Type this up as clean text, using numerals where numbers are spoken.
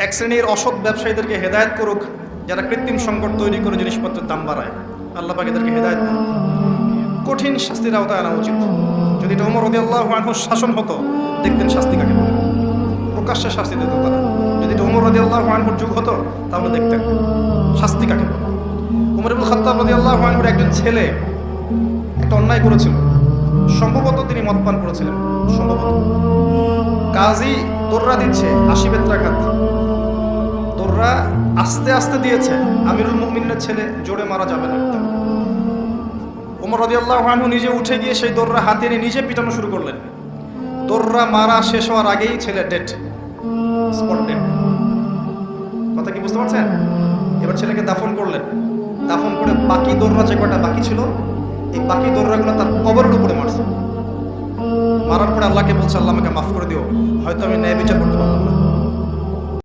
এক শ্রেণীর অসৎ ব্যবসায়ীদেরকে হেদায়েত করুক, যারা কৃত্রিম সংকট তৈরি করে জিনিসপত্রের দাম বাড়ায়। আল্লাহ পাক এদেরকে হেদায়েত করুক, কঠিন শাস্তির আওতায় আনা উচিত। যদি এটা ওমর রাদিয়াল্লাহু আনহুর শাসন হতো, দেখতেন শাস্তি কাকে বলে, প্রকাশ্যে শাস্তি দিত তারা। যদি এটা ওমর রাদিয়াল্লাহু আনহুর যুগ হতো, তাহলে দেখতেন শাস্তি কাকে বলে। ওমর ইবনে খাত্তাব রাদিয়াল্লাহু আনহুর একজন ছেলে একটা অন্যায় করেছিল, সম্ভবত তিনি মদ পান করেছিলেন, সম্ভবত। কাজী দোররা দিচ্ছে 80 বেত্রাঘাত, দোররা আস্তে আস্তে দিয়েছে, আমিরুল মুমিনের ছেলে জোরে মারা যাবে না। ওমর রাদিয়াল্লাহু আনহু নিজে উঠে গিয়ে সেই দোররা হাতে নিয়ে নিজে পিটানো শুরু করলেন। দোররা মারা শেষ হওয়ার আগেই ছেলে ডেড, স্পট ডেড। কথা কি বুঝতে পারছেন? এবার ছেলেকে দাফন করলেন, দাফন করে বাকি দোররা যে কটা বাকি ছিল, এই বাকি দোররাগুলো তার কবরের উপরে মারছে। মারার পরে আল্লাহকে বলছে, আল্লাহ আমাকে মাফ করে দিও, হয়তো আমি ন্যায় বিচার করতে পারলাম না।